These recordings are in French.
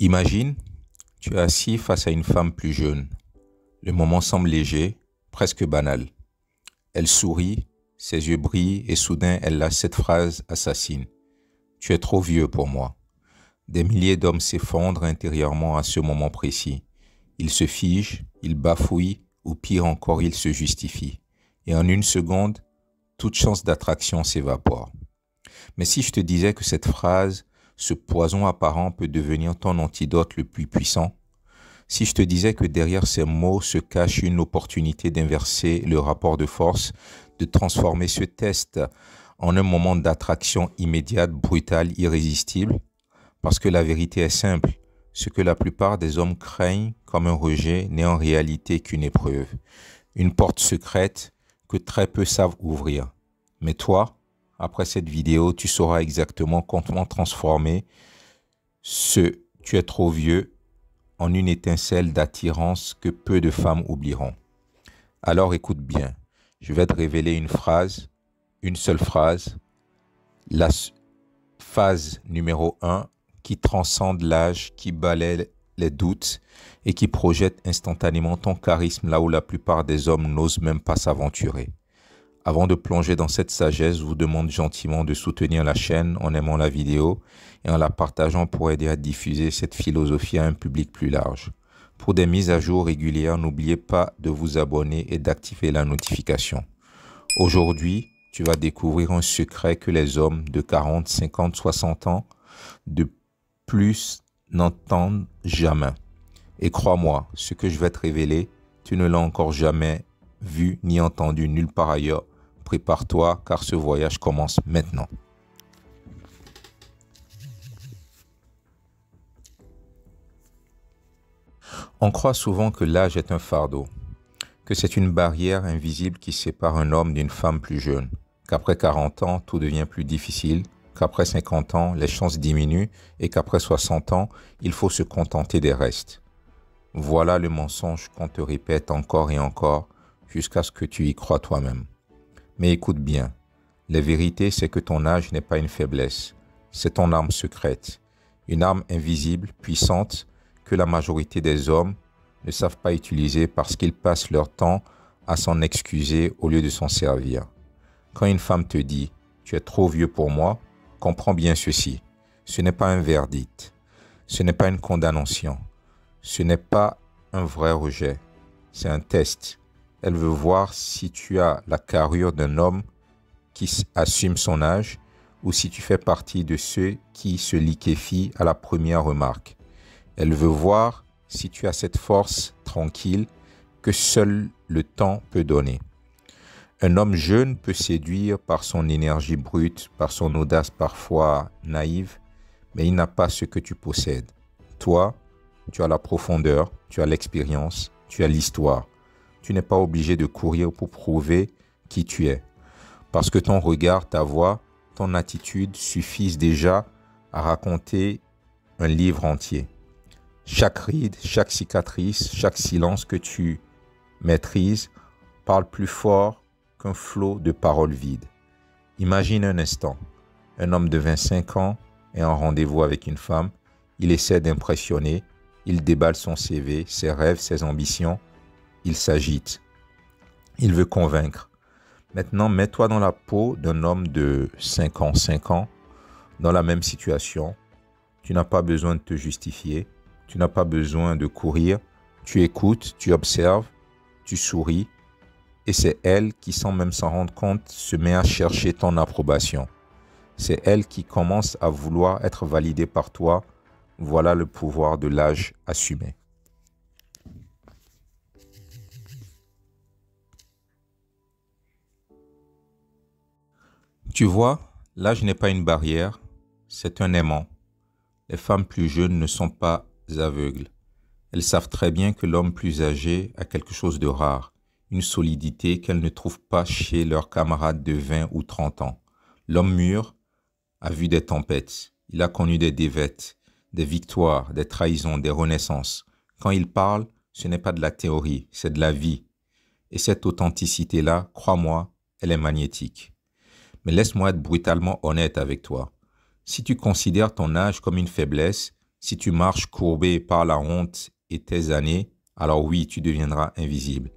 Imagine, tu es assis face à une femme plus jeune. Le moment semble léger, presque banal. Elle sourit, ses yeux brillent et soudain elle lâche cette phrase assassine. Tu es trop vieux pour moi. Des milliers d'hommes s'effondrent intérieurement à ce moment précis. Ils se figent, ils bafouillent ou pire encore ils se justifient. Et en une seconde, toute chance d'attraction s'évapore. Mais si je te disais que cette phrase, ce poison apparent peut devenir ton antidote le plus puissant, si je te disais que derrière ces mots se cache une opportunité d'inverser le rapport de force, de transformer ce test en un moment d'attraction immédiate, brutale, irrésistible, parce que la vérité est simple, ce que la plupart des hommes craignent comme un rejet n'est en réalité qu'une épreuve, une porte secrète que très peu savent ouvrir. Mais toi, après cette vidéo, tu sauras exactement comment transformer ce « tu es trop vieux » en une étincelle d'attirance que peu de femmes oublieront. Alors écoute bien, je vais te révéler une phrase, une seule phrase, la phase numéro 1 qui transcende l'âge, qui balaie les doutes et qui projette instantanément ton charisme là où la plupart des hommes n'osent même pas s'aventurer. Avant de plonger dans cette sagesse, je vous demande gentiment de soutenir la chaîne en aimant la vidéo et en la partageant pour aider à diffuser cette philosophie à un public plus large. Pour des mises à jour régulières, n'oubliez pas de vous abonner et d'activer la notification. Aujourd'hui, tu vas découvrir un secret que les hommes de 40, 50, 60 ans de plus n'entendent jamais. Et crois-moi, ce que je vais te révéler, tu ne l'as encore jamais vu ni entendu nulle part ailleurs. Prépare-toi car ce voyage commence maintenant. On croit souvent que l'âge est un fardeau, que c'est une barrière invisible qui sépare un homme d'une femme plus jeune, qu'après 40 ans, tout devient plus difficile, qu'après 50 ans, les chances diminuent et qu'après 60 ans, il faut se contenter des restes. Voilà le mensonge qu'on te répète encore et encore jusqu'à ce que tu y crois toi-même. Mais écoute bien, la vérité c'est que ton âge n'est pas une faiblesse, c'est ton arme secrète, une arme invisible, puissante, que la majorité des hommes ne savent pas utiliser parce qu'ils passent leur temps à s'en excuser au lieu de s'en servir. Quand une femme te dit « tu es trop vieux pour moi », comprends bien ceci, ce n'est pas un verdict, ce n'est pas une condamnation, ce n'est pas un vrai rejet, c'est un test. Elle veut voir si tu as la carrure d'un homme qui assume son âge ou si tu fais partie de ceux qui se liquéfient à la première remarque. Elle veut voir si tu as cette force tranquille que seul le temps peut donner. Un homme jeune peut séduire par son énergie brute, par son audace parfois naïve, mais il n'a pas ce que tu possèdes. Toi, tu as la profondeur, tu as l'expérience, tu as l'histoire. Tu n'es pas obligé de courir pour prouver qui tu es. Parce que ton regard, ta voix, ton attitude suffisent déjà à raconter un livre entier. Chaque ride, chaque cicatrice, chaque silence que tu maîtrises parle plus fort qu'un flot de paroles vides. Imagine un instant, un homme de 25 ans est en rendez-vous avec une femme, il essaie d'impressionner, il déballe son CV, ses rêves, ses ambitions. Il s'agite. Il veut convaincre. Maintenant, mets-toi dans la peau d'un homme de 55 ans, dans la même situation. Tu n'as pas besoin de te justifier. Tu n'as pas besoin de courir. Tu écoutes, tu observes, tu souris. Et c'est elle qui, sans même s'en rendre compte, se met à chercher ton approbation. C'est elle qui commence à vouloir être validée par toi. Voilà le pouvoir de l'âge assumé. Tu vois, l'âge n'est pas une barrière, c'est un aimant. Les femmes plus jeunes ne sont pas aveugles. Elles savent très bien que l'homme plus âgé a quelque chose de rare, une solidité qu'elles ne trouvent pas chez leurs camarades de 20 ou 30 ans. L'homme mûr a vu des tempêtes, il a connu des défaites, des victoires, des trahisons, des renaissances. Quand il parle, ce n'est pas de la théorie, c'est de la vie. Et cette authenticité-là, crois-moi, elle est magnétique. Mais laisse-moi être brutalement honnête avec toi. Si tu considères ton âge comme une faiblesse, Si tu marches courbé par la honte et tes années, alors oui, tu deviendras invisible.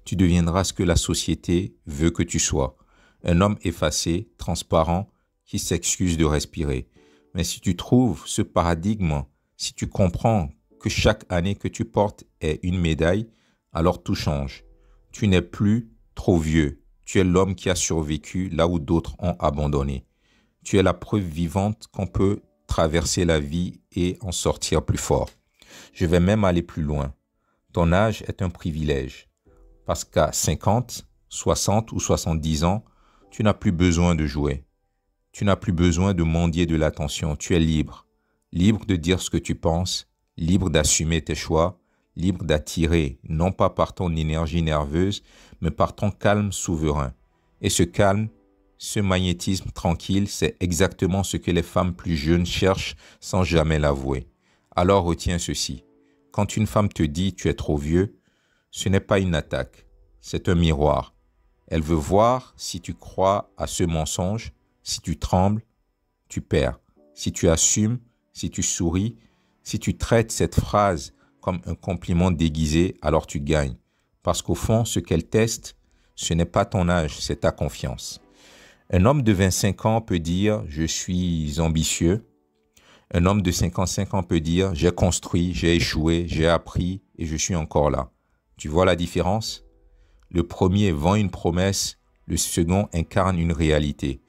Tu deviendras ce que la société veut que tu sois. Un homme effacé, transparent, qui s'excuse de respirer. Mais si tu trouves ce paradigme, si tu comprends que chaque année que tu portes est une médaille, alors tout change. Tu n'es plus trop vieux. Tu es l'homme qui a survécu là où d'autres ont abandonné. Tu es la preuve vivante qu'on peut traverser la vie et en sortir plus fort. Je vais même aller plus loin. Ton âge est un privilège. Parce qu'à 50, 60 ou 70 ans, tu n'as plus besoin de jouer. Tu n'as plus besoin de mendier de l'attention. Tu es libre. Libre de dire ce que tu penses, libre d'assumer tes choix, libre d'attirer, non pas par ton énergie nerveuse, mais par ton calme souverain. Et ce calme, ce magnétisme tranquille, c'est exactement ce que les femmes plus jeunes cherchent sans jamais l'avouer. Alors retiens ceci. Quand une femme te dit « tu es trop vieux », ce n'est pas une attaque, c'est un miroir. Elle veut voir si tu crois à ce mensonge, si tu trembles, tu perds. Si tu assumes, si tu souris, si tu traites cette phrase comme un compliment déguisé, alors tu gagnes. Parce qu'au fond, ce qu'elle teste, ce n'est pas ton âge, c'est ta confiance. Un homme de 25 ans peut dire « je suis ambitieux ». Un homme de 55 ans peut dire « j'ai construit, j'ai échoué, j'ai appris et je suis encore là ». Tu vois la différence? Le premier vend une promesse, le second incarne une réalité.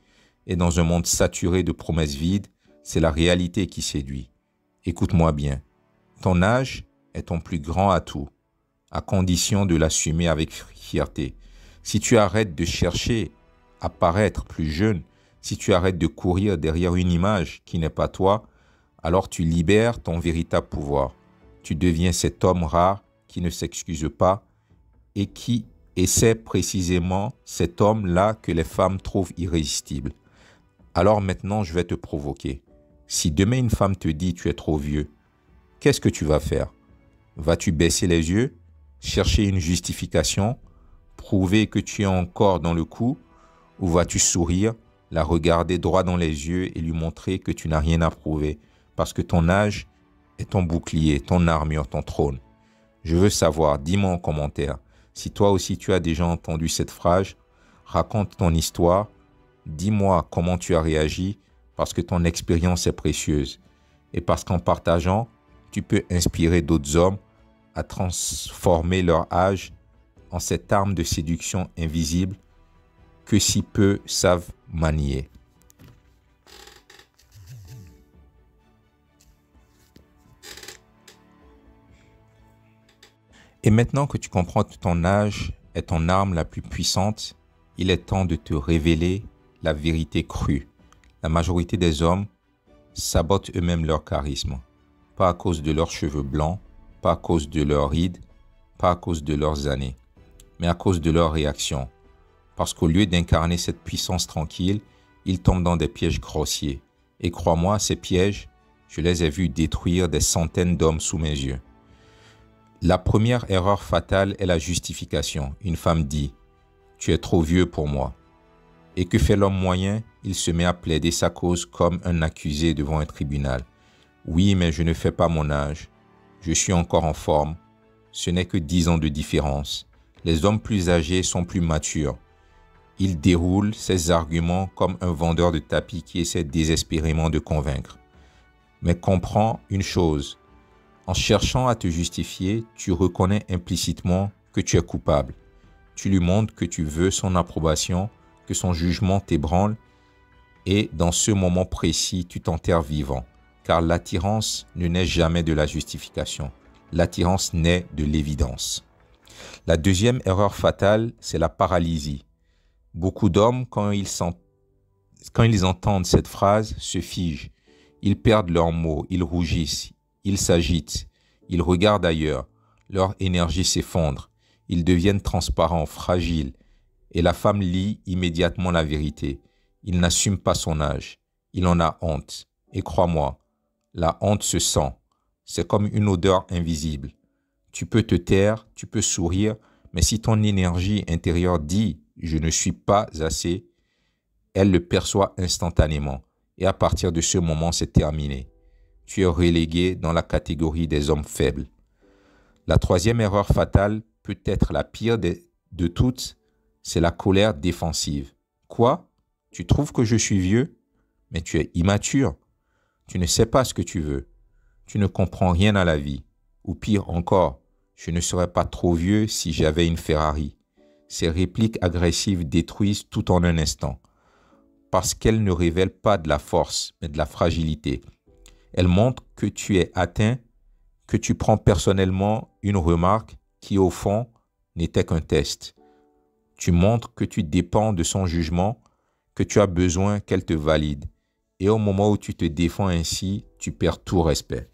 Et dans un monde saturé de promesses vides, c'est la réalité qui séduit. Écoute-moi bien. Ton âge est ton plus grand atout, à condition de l'assumer avec fierté. Si tu arrêtes de chercher à paraître plus jeune, si tu arrêtes de courir derrière une image qui n'est pas toi, alors tu libères ton véritable pouvoir. Tu deviens cet homme rare qui ne s'excuse pas et c'est précisément cet homme-là que les femmes trouvent irrésistible. Alors maintenant, je vais te provoquer. Si demain une femme te dit « tu es trop vieux », qu'est-ce que tu vas faire? Vas-tu baisser les yeux, chercher une justification, prouver que tu es encore dans le coup, ou vas-tu sourire, la regarder droit dans les yeux et lui montrer que tu n'as rien à prouver parce que ton âge est ton bouclier, ton armure, ton trône? Je veux savoir, dis-moi en commentaire. Si toi aussi tu as déjà entendu cette phrase, raconte ton histoire, dis-moi comment tu as réagi parce que ton expérience est précieuse et parce qu'en partageant, tu peux inspirer d'autres hommes à transformer leur âge en cette arme de séduction invisible que si peu savent manier. Et maintenant que tu comprends que ton âge est ton arme la plus puissante, il est temps de te révéler la vérité crue. La majorité des hommes sabotent eux-mêmes leur charisme, pas à cause de leurs cheveux blancs, pas à cause de leurs rides, pas à cause de leurs années, mais à cause de leurs réactions. Parce qu'au lieu d'incarner cette puissance tranquille, ils tombent dans des pièges grossiers. Et crois-moi, ces pièges, je les ai vus détruire des centaines d'hommes sous mes yeux. La première erreur fatale est la justification. Une femme dit « tu es trop vieux pour moi ». Et que fait l'homme moyen? Il se met à plaider sa cause comme un accusé devant un tribunal. Oui, mais je ne fais pas mon âge. Je suis encore en forme. Ce n'est que 10 ans de différence. Les hommes plus âgés sont plus matures. Il déroule ses arguments comme un vendeur de tapis qui essaie désespérément de convaincre. Mais comprends une chose, en cherchant à te justifier, tu reconnais implicitement que tu es coupable. Tu lui montres que tu veux son approbation, que son jugement t'ébranle et dans ce moment précis, tu t'enterres vivant. Car l'attirance ne naît jamais de la justification. L'attirance naît de l'évidence. La deuxième erreur fatale, c'est la paralysie. Beaucoup d'hommes, quand ils entendent cette phrase, se figent. Ils perdent leurs mots, ils rougissent, ils s'agitent, ils regardent ailleurs. Leur énergie s'effondre. Ils deviennent transparents, fragiles. Et la femme lit immédiatement la vérité. Il n'assume pas son âge. Il en a honte. Et crois-moi, la honte se sent. C'est comme une odeur invisible. Tu peux te taire, tu peux sourire, mais si ton énergie intérieure dit « je ne suis pas assez », elle le perçoit instantanément. Et à partir de ce moment, c'est terminé. tu es relégué dans la catégorie des hommes faibles. La troisième erreur fatale, peut-être la pire de toutes, c'est la colère défensive. Quoi? Tu trouves que je suis vieux? Mais tu es immature. Tu ne sais pas ce que tu veux. Tu ne comprends rien à la vie. Ou pire encore, je ne serais pas trop vieux si j'avais une Ferrari. Ces répliques agressives détruisent tout en un instant. Parce qu'elles ne révèlent pas de la force, mais de la fragilité. Elles montrent que tu es atteint, que tu prends personnellement une remarque qui, au fond, n'était qu'un test. Tu montres que tu dépends de son jugement, que tu as besoin qu'elle te valide. Et au moment où tu te défends ainsi, tu perds tout respect.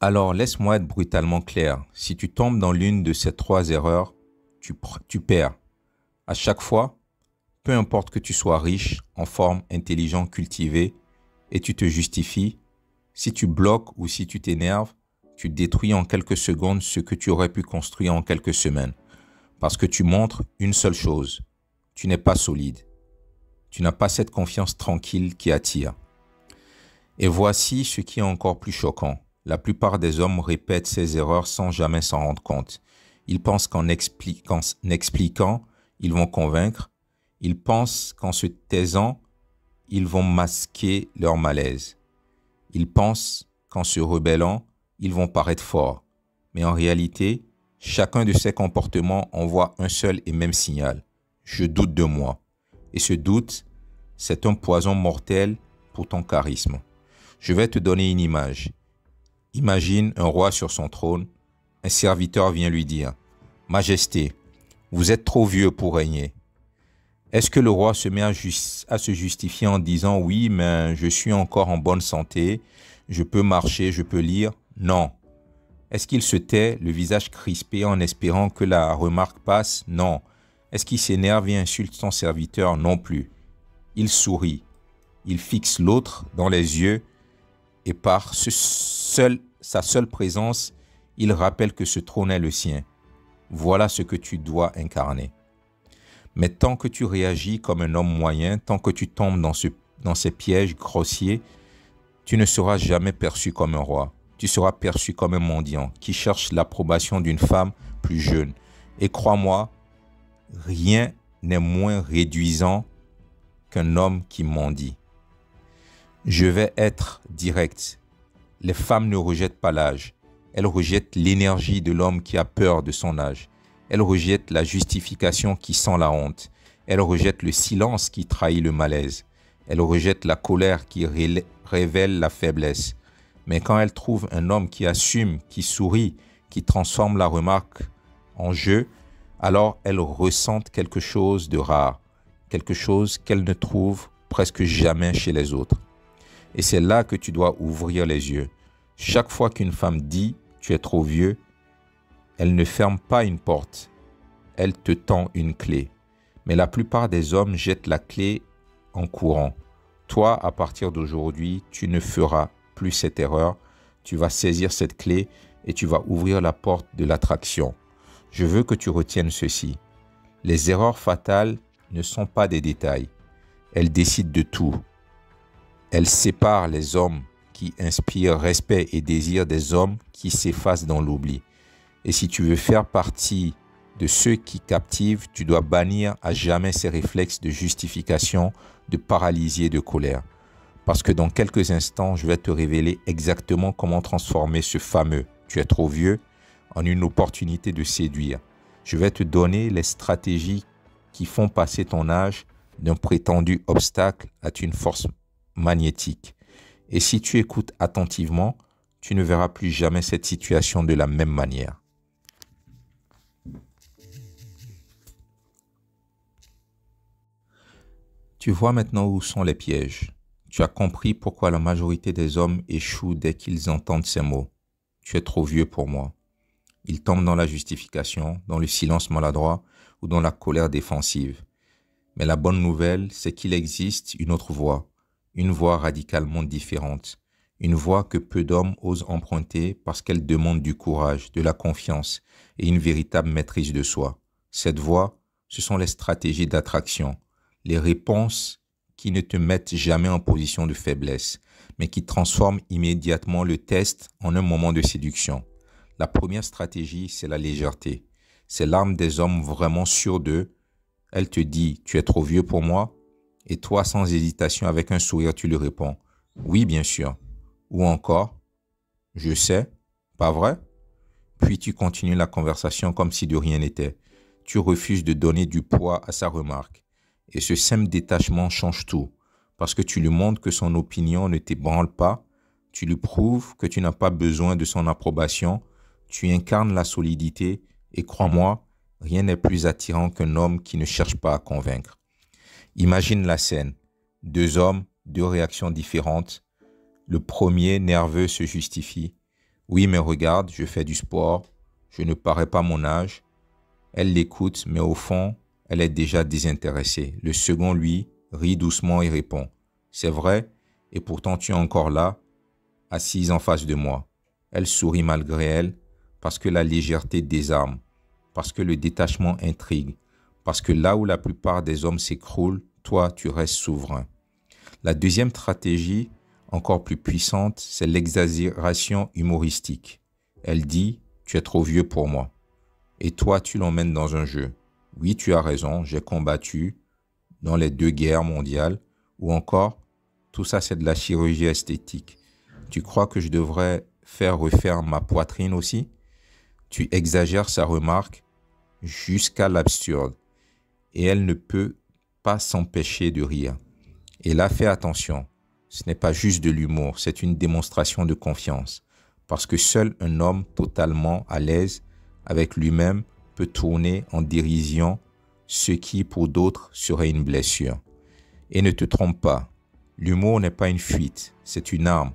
Alors, laisse-moi être brutalement clair. Si tu tombes dans l'une de ces trois erreurs, tu perds. À chaque fois, peu importe que tu sois riche, en forme, intelligent, cultivé, et tu te justifies, si tu bloques ou si tu t'énerves, tu détruis en quelques secondes ce que tu aurais pu construire en quelques semaines. Parce que tu montres une seule chose, tu n'es pas solide. Tu n'as pas cette confiance tranquille qui attire. Et voici ce qui est encore plus choquant. La plupart des hommes répètent ces erreurs sans jamais s'en rendre compte. Ils pensent qu'en expliquant, ils vont convaincre. Ils pensent qu'en se taisant, ils vont masquer leur malaise. Ils pensent qu'en se rebellant, ils vont paraître forts. Mais en réalité, chacun de ces comportements envoie un seul et même signal. Je doute de moi. Et ce doute, c'est un poison mortel pour ton charisme. Je vais te donner une image. Imagine un roi sur son trône. Un serviteur vient lui dire « Majesté, vous êtes trop vieux pour régner. » Est-ce que le roi se met à se justifier en disant « Oui, mais je suis encore en bonne santé, je peux marcher, je peux lire ?» Non. Est-ce qu'il se tait, le visage crispé en espérant que la remarque passe? Non. Est-ce qu'il s'énerve et insulte son serviteur? Non plus. Il sourit. Il fixe l'autre dans les yeux et par sa seule présence, il rappelle que ce trône est le sien. Voilà ce que tu dois incarner. Mais tant que tu réagis comme un homme moyen, tant que tu tombes dans ces pièges grossiers, tu ne seras jamais perçu comme un roi. Tu seras perçu comme un mendiant qui cherche l'approbation d'une femme plus jeune. Et crois-moi, rien n'est moins réduisant qu'un homme qui mendie. Je vais être direct. Les femmes ne rejettent pas l'âge. Elles rejettent l'énergie de l'homme qui a peur de son âge. Elles rejettent la justification qui sent la honte. Elles rejettent le silence qui trahit le malaise. Elles rejettent la colère qui révèle la faiblesse. Mais quand elles trouvent un homme qui assume, qui sourit, qui transforme la remarque en jeu, alors elles ressentent quelque chose de rare, quelque chose qu'elles ne trouvent presque jamais chez les autres. Et c'est là que tu dois ouvrir les yeux. Chaque fois qu'une femme dit « tu es trop vieux », elle ne ferme pas une porte, elle te tend une clé. Mais la plupart des hommes jettent la clé en courant. Toi, à partir d'aujourd'hui, tu ne feras plus cette erreur. Tu vas saisir cette clé et tu vas ouvrir la porte de l'attraction. Je veux que tu retiennes ceci. Les erreurs fatales ne sont pas des détails. Elles décident de tout. Elles séparent les hommes qui inspirent respect et désir des hommes qui s'effacent dans l'oubli. Et si tu veux faire partie de ceux qui captivent, tu dois bannir à jamais ces réflexes de justification, de paralysie et de colère. Parce que dans quelques instants, je vais te révéler exactement comment transformer ce fameux « tu es trop vieux » en une opportunité de séduire. Je vais te donner les stratégies qui font passer ton âge d'un prétendu obstacle à une force magnétique. Et si tu écoutes attentivement, tu ne verras plus jamais cette situation de la même manière. Tu vois maintenant où sont les pièges. Tu as compris pourquoi la majorité des hommes échouent dès qu'ils entendent ces mots. Tu es trop vieux pour moi. Ils tombent dans la justification, dans le silence maladroit ou dans la colère défensive. Mais la bonne nouvelle, c'est qu'il existe une autre voie, une voie radicalement différente, une voie que peu d'hommes osent emprunter parce qu'elle demande du courage, de la confiance et une véritable maîtrise de soi. Cette voie, ce sont les stratégies d'attraction, Les réponses qui ne te mettent jamais en position de faiblesse, mais qui transforment immédiatement le test en un moment de séduction. La première stratégie, c'est la légèreté. C'est l'arme des hommes vraiment sûrs d'eux. Elle te dit, tu es trop vieux pour moi? Et toi, sans hésitation, avec un sourire, tu lui réponds, oui, bien sûr. Ou encore, je sais, pas vrai? Puis tu continues la conversation comme si de rien n'était. Tu refuses de donner du poids à sa remarque. Et ce simple détachement change tout. Parce que tu lui montres que son opinion ne t'ébranle pas. Tu lui prouves que tu n'as pas besoin de son approbation. Tu incarnes la solidité. Et crois-moi, rien n'est plus attirant qu'un homme qui ne cherche pas à convaincre. Imagine la scène. Deux hommes, deux réactions différentes. Le premier, nerveux, se justifie. Oui, mais regarde, je fais du sport. Je ne parais pas mon âge. Elle l'écoute, mais au fond, elle est déjà désintéressée. Le second, lui, rit doucement et répond. C'est vrai, et pourtant tu es encore là, assise en face de moi. Elle sourit malgré elle, parce que la légèreté désarme, parce que le détachement intrigue, parce que là où la plupart des hommes s'écroulent, toi, tu restes souverain. La deuxième stratégie, encore plus puissante, c'est l'exagération humoristique. Elle dit, tu es trop vieux pour moi. Et toi, tu l'emmènes dans un jeu. Oui, tu as raison, j'ai combattu dans les 2 guerres mondiales. Ou encore, tout ça, c'est de la chirurgie esthétique. Tu crois que je devrais faire refaire ma poitrine aussi? Tu exagères sa remarque jusqu'à l'absurde. Et elle ne peut pas s'empêcher de rire. Et là, fais attention. Ce n'est pas juste de l'humour, c'est une démonstration de confiance. Parce que seul un homme totalement à l'aise avec lui-même peut tourner en dérision ce qui pour d'autres serait une blessure. Et ne te trompe pas, l'humour n'est pas une fuite, c'est une arme.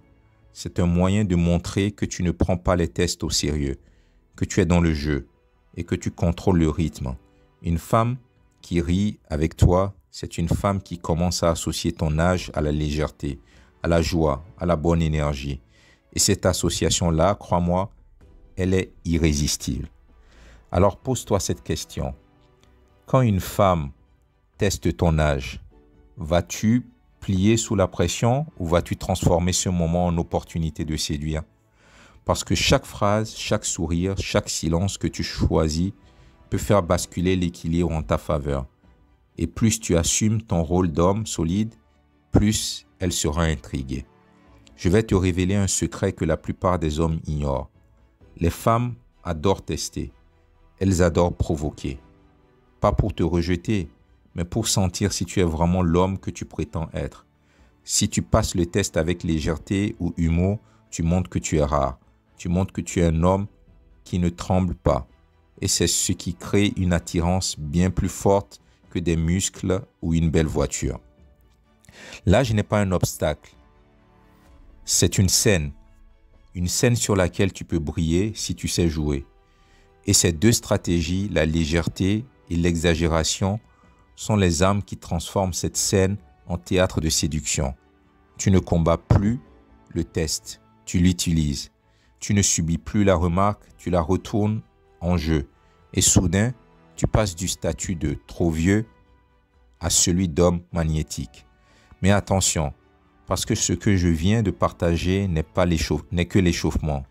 C'est un moyen de montrer que tu ne prends pas les tests au sérieux, que tu es dans le jeu et que tu contrôles le rythme. Une femme qui rit avec toi, c'est une femme qui commence à associer ton âge à la légèreté, à la joie, à la bonne énergie. Et cette association-là, crois-moi, elle est irrésistible. Alors pose-toi cette question. Quand une femme teste ton âge, vas-tu plier sous la pression ou vas-tu transformer ce moment en opportunité de séduire? Parce que chaque phrase, chaque sourire, chaque silence que tu choisis peut faire basculer l'équilibre en ta faveur. Et plus tu assumes ton rôle d'homme solide, plus elle sera intriguée. Je vais te révéler un secret que la plupart des hommes ignorent. Les femmes adorent tester. Elles adorent provoquer. Pas pour te rejeter, mais pour sentir si tu es vraiment l'homme que tu prétends être. Si tu passes le test avec légèreté ou humour, tu montres que tu es rare. Tu montres que tu es un homme qui ne tremble pas. Et c'est ce qui crée une attirance bien plus forte que des muscles ou une belle voiture. L'âge n'est pas un obstacle. C'est une scène sur laquelle tu peux briller si tu sais jouer. Et ces 2 stratégies, la légèreté et l'exagération, sont les armes qui transforment cette scène en théâtre de séduction. Tu ne combats plus le test, tu l'utilises. Tu ne subis plus la remarque, tu la retournes en jeu. Et soudain, tu passes du statut de trop vieux à celui d'homme magnétique. Mais attention, parce que ce que je viens de partager n'est que l'échauffement.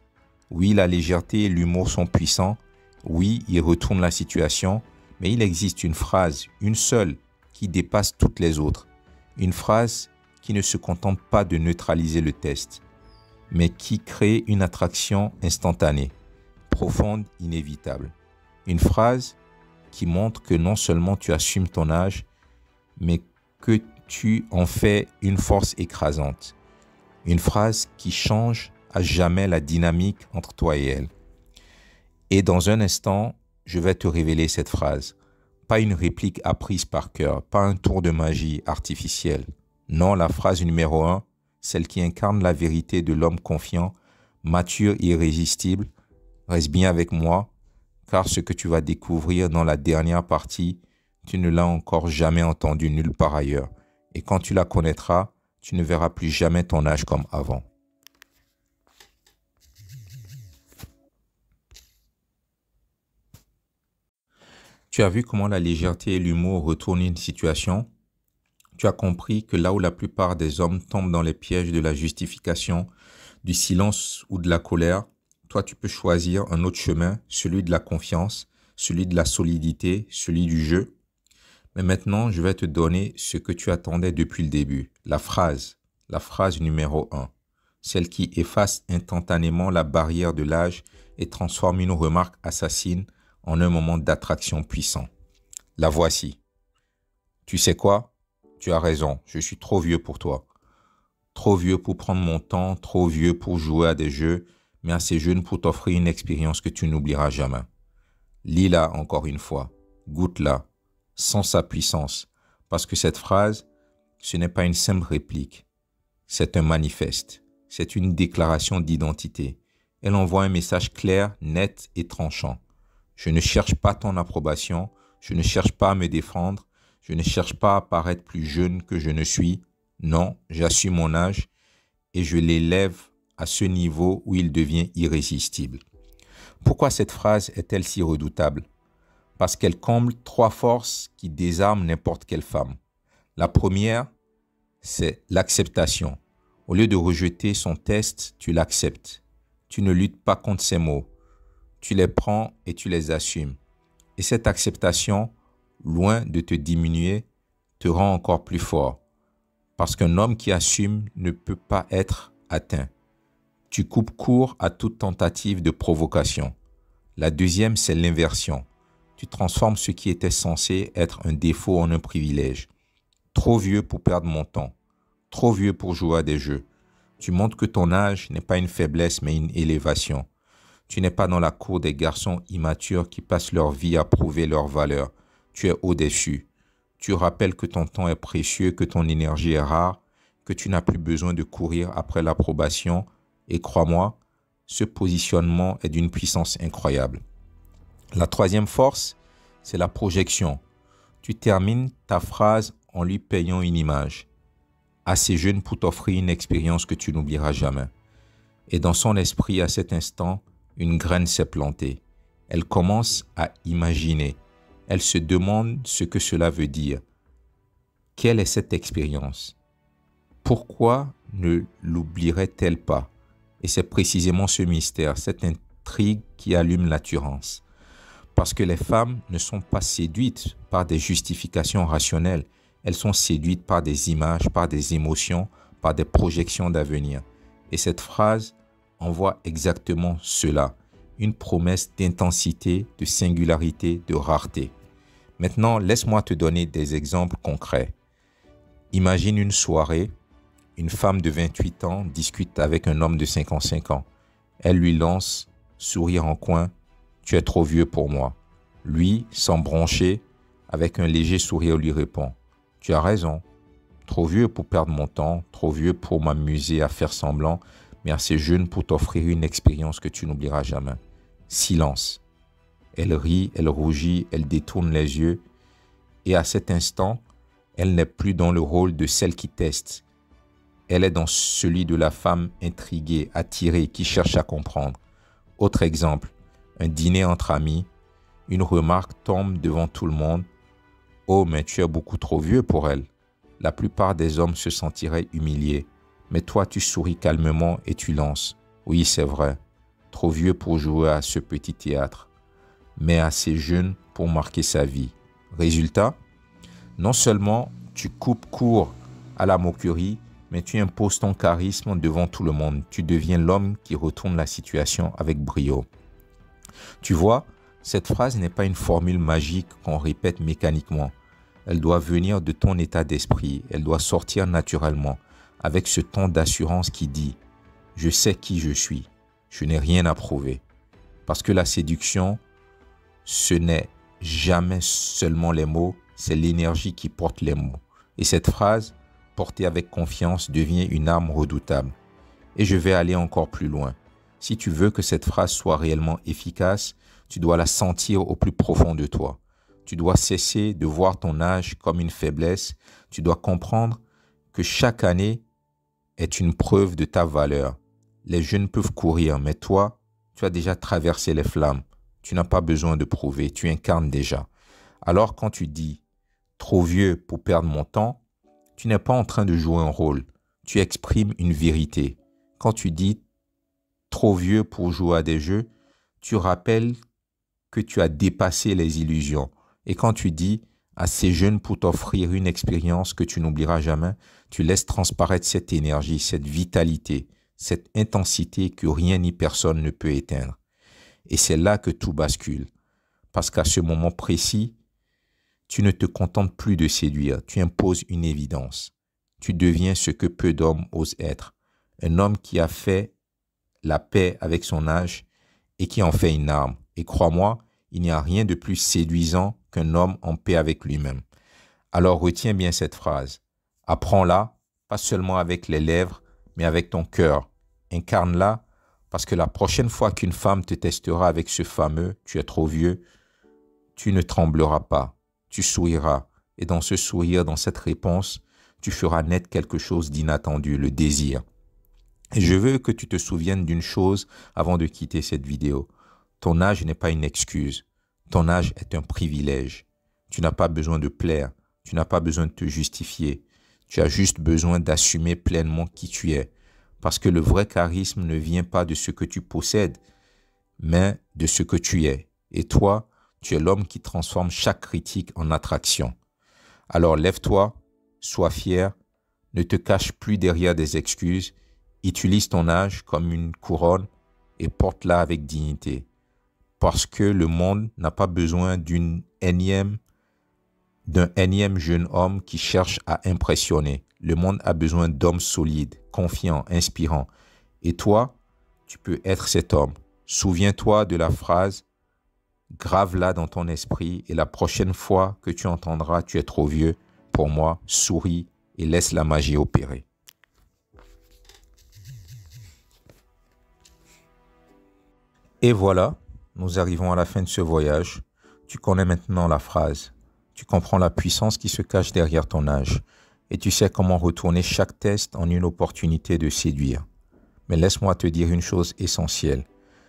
Oui, la légèreté et l'humour sont puissants. Oui, ils retournent la situation. Mais il existe une phrase, une seule, qui dépasse toutes les autres. Une phrase qui ne se contente pas de neutraliser le test, mais qui crée une attraction instantanée, profonde, inévitable. Une phrase qui montre que non seulement tu assumes ton âge, mais que tu en fais une force écrasante. Une phrase qui change à jamais la dynamique entre toi et elle. Et dans un instant, je vais te révéler cette phrase. Pas une réplique apprise par cœur, pas un tour de magie artificiel. Non, la phrase numéro 1, celle qui incarne la vérité de l'homme confiant, mature et irrésistible. Reste bien avec moi, car ce que tu vas découvrir dans la dernière partie, tu ne l'as encore jamais entendu nulle part ailleurs. Et quand tu la connaîtras, tu ne verras plus jamais ton âge comme avant. Tu as vu comment la légèreté et l'humour retournent une situation? Tu as compris que là où la plupart des hommes tombent dans les pièges de la justification, du silence ou de la colère, toi tu peux choisir un autre chemin, celui de la confiance, celui de la solidité, celui du jeu. Mais maintenant, je vais te donner ce que tu attendais depuis le début, la phrase numéro un, celle qui efface instantanément la barrière de l'âge et transforme une remarque assassine en un moment d'attraction puissant. La voici. Tu sais quoi? Tu as raison, je suis trop vieux pour toi. Trop vieux pour prendre mon temps, trop vieux pour jouer à des jeux, mais assez jeune pour t'offrir une expérience que tu n'oublieras jamais. Lis-la encore une fois, goûte-la, sens sa puissance, parce que cette phrase, ce n'est pas une simple réplique, c'est un manifeste, c'est une déclaration d'identité. Elle envoie un message clair, net et tranchant. Je ne cherche pas ton approbation, je ne cherche pas à me défendre, je ne cherche pas à paraître plus jeune que je ne suis. Non, j'assume mon âge et je l'élève à ce niveau où il devient irrésistible. Pourquoi cette phrase est-elle si redoutable? Parce qu'elle comble trois forces qui désarment n'importe quelle femme. La première, c'est l'acceptation. Au lieu de rejeter son test, tu l'acceptes. Tu ne luttes pas contre ses mots. Tu les prends et tu les assumes. Et cette acceptation, loin de te diminuer, te rend encore plus fort. Parce qu'un homme qui assume ne peut pas être atteint. Tu coupes court à toute tentative de provocation. La deuxième, c'est l'inversion. Tu transformes ce qui était censé être un défaut en un privilège. Trop vieux pour perdre mon temps. Trop vieux pour jouer à des jeux. Tu montres que ton âge n'est pas une faiblesse mais une élévation. Tu n'es pas dans la cour des garçons immatures qui passent leur vie à prouver leur valeur. Tu es au-dessus. Tu rappelles que ton temps est précieux, que ton énergie est rare, que tu n'as plus besoin de courir après l'approbation. Et crois-moi, ce positionnement est d'une puissance incroyable. La troisième force, c'est la projection. Tu termines ta phrase en lui payant une image. Assez jeune pour t'offrir une expérience que tu n'oublieras jamais. Et dans son esprit, à cet instant, une graine s'est plantée. Elle commence à imaginer. Elle se demande ce que cela veut dire. Quelle est cette expérience? Pourquoi ne l'oublierait-elle pas? Et c'est précisément ce mystère, cette intrigue qui allume l'attirance. Parce que les femmes ne sont pas séduites par des justifications rationnelles. Elles sont séduites par des images, par des émotions, par des projections d'avenir. Et cette phrase envoie exactement cela. Une promesse d'intensité, de singularité, de rareté. Maintenant, laisse-moi te donner des exemples concrets. Imagine une soirée, une femme de 28 ans discute avec un homme de 55 ans. Elle lui lance, sourire en coin, « Tu es trop vieux pour moi ». Lui, sans broncher, avec un léger sourire lui répond, « Tu as raison, trop vieux pour perdre mon temps, trop vieux pour m'amuser à faire semblant, mais assez jeune pour t'offrir une expérience que tu n'oublieras jamais. » Silence. Elle rit, elle rougit, elle détourne les yeux. Et à cet instant, elle n'est plus dans le rôle de celle qui teste. Elle est dans celui de la femme intriguée, attirée, qui cherche à comprendre. Autre exemple, un dîner entre amis, une remarque tombe devant tout le monde. « Oh, mais tu es beaucoup trop vieux pour elle. » La plupart des hommes se sentiraient humiliés. Mais toi, tu souris calmement et tu lances. « Oui, c'est vrai. Trop vieux pour jouer à ce petit théâtre. Mais assez jeune pour marquer sa vie. » Résultat, non seulement tu coupes court à la moquerie, mais tu imposes ton charisme devant tout le monde. Tu deviens l'homme qui retourne la situation avec brio. Tu vois, cette phrase n'est pas une formule magique qu'on répète mécaniquement. Elle doit venir de ton état d'esprit. Elle doit sortir naturellement, avec ce ton d'assurance qui dit « Je sais qui je suis. Je n'ai rien à prouver. » Parce que la séduction, ce n'est jamais seulement les mots, c'est l'énergie qui porte les mots. Et cette phrase, portée avec confiance, devient une arme redoutable. Et je vais aller encore plus loin. Si tu veux que cette phrase soit réellement efficace, tu dois la sentir au plus profond de toi. Tu dois cesser de voir ton âge comme une faiblesse. Tu dois comprendre que chaque année est une preuve de ta valeur. Les jeunes peuvent courir, mais toi, tu as déjà traversé les flammes. Tu n'as pas besoin de prouver, tu incarnes déjà. Alors quand tu dis « trop vieux pour perdre mon temps », Tu n'es pas en train de jouer un rôle. Tu exprimes une vérité. Quand tu dis trop vieux pour jouer à des jeux, tu rappelles que tu as dépassé les illusions. Et quand tu dis assez jeune pour t'offrir une expérience que tu n'oublieras jamais, tu laisses transparaître cette énergie, cette vitalité, cette intensité que rien ni personne ne peut éteindre. Et c'est là que tout bascule. Parce qu'à ce moment précis, tu ne te contentes plus de séduire, tu imposes une évidence. Tu deviens ce que peu d'hommes osent être. Un homme qui a fait la paix avec son âge et qui en fait une arme. Et crois-moi, il n'y a rien de plus séduisant qu'un homme en paix avec lui-même. Alors retiens bien cette phrase. Apprends-la, pas seulement avec les lèvres, mais avec ton cœur. Incarne-la, parce que la prochaine fois qu'une femme te testera avec ce fameux « tu es trop vieux », tu ne trembleras pas, tu souriras. Et dans ce sourire, dans cette réponse, tu feras naître quelque chose d'inattendu, le désir. Et je veux que tu te souviennes d'une chose avant de quitter cette vidéo. Ton âge n'est pas une excuse. Ton âge est un privilège. Tu n'as pas besoin de plaire. Tu n'as pas besoin de te justifier. Tu as juste besoin d'assumer pleinement qui tu es. Parce que le vrai charisme ne vient pas de ce que tu possèdes, mais de ce que tu es. Et toi, tu es l'homme qui transforme chaque critique en attraction. Alors lève-toi, sois fier, ne te cache plus derrière des excuses, utilise ton âge comme une couronne et porte-la avec dignité. Parce que le monde n'a pas besoin d'un énième jeune homme qui cherche à impressionner. Le monde a besoin d'hommes solides, confiants, inspirants. Et toi, tu peux être cet homme. Souviens-toi de la phrase, grave-la dans ton esprit et la prochaine fois que tu entendras « tu es trop vieux », pour moi, souris et laisse la magie opérer. Et voilà, nous arrivons à la fin de ce voyage. Tu connais maintenant la phrase. Tu comprends la puissance qui se cache derrière ton âge. Et tu sais comment retourner chaque test en une opportunité de séduire. Mais laisse-moi te dire une chose essentielle.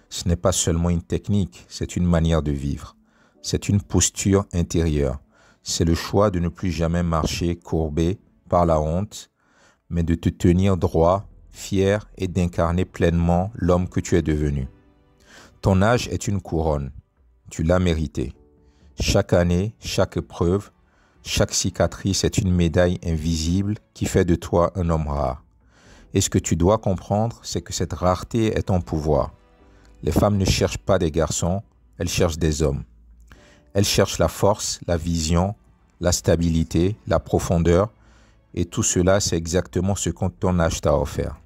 Ce n'est pas seulement une technique, c'est une manière de vivre. C'est une posture intérieure. C'est le choix de ne plus jamais marcher courbé par la honte, mais de te tenir droit, fier et d'incarner pleinement l'homme que tu es devenu. Ton âge est une couronne. Tu l'as mérité. Chaque année, chaque épreuve, chaque cicatrice est une médaille invisible qui fait de toi un homme rare. Et ce que tu dois comprendre, c'est que cette rareté est ton pouvoir. Les femmes ne cherchent pas des garçons, elles cherchent des hommes. Elles cherchent la force, la vision, la stabilité, la profondeur. Et tout cela, c'est exactement ce que ton âge t'a offert.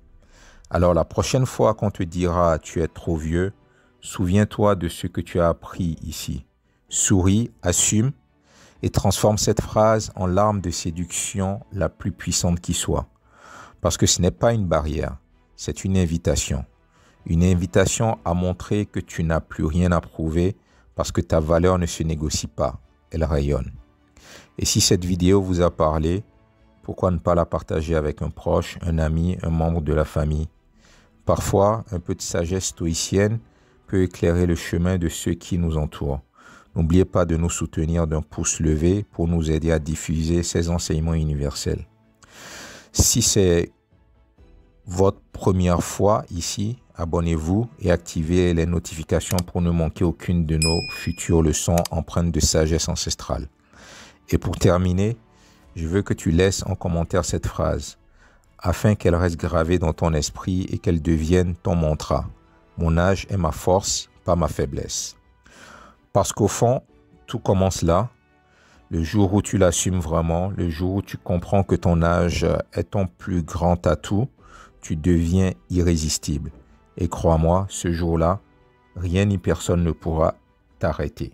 Alors la prochaine fois qu'on te dira « tu es trop vieux », souviens-toi de ce que tu as appris ici. Souris, assume et transforme cette phrase en l'arme de séduction la plus puissante qui soit. Parce que ce n'est pas une barrière, c'est une invitation. Une invitation à montrer que tu n'as plus rien à prouver parce que ta valeur ne se négocie pas, elle rayonne. Et si cette vidéo vous a parlé, pourquoi ne pas la partager avec un proche, un ami, un membre de la famille? Parfois, un peu de sagesse stoïcienne peut éclairer le chemin de ceux qui nous entourent. N'oubliez pas de nous soutenir d'un pouce levé pour nous aider à diffuser ces enseignements universels. Si c'est votre première fois ici, abonnez-vous et activez les notifications pour ne manquer aucune de nos futures leçons empreintes de sagesse ancestrale. Et pour terminer, je veux que tu laisses en commentaire cette phrase, afin qu'elle reste gravée dans ton esprit et qu'elle devienne ton mantra. Mon âge est ma force, pas ma faiblesse. Parce qu'au fond, tout commence là. Le jour où tu l'assumes vraiment, le jour où tu comprends que ton âge est ton plus grand atout, tu deviens irrésistible. Et crois-moi, ce jour-là, rien ni personne ne pourra t'arrêter.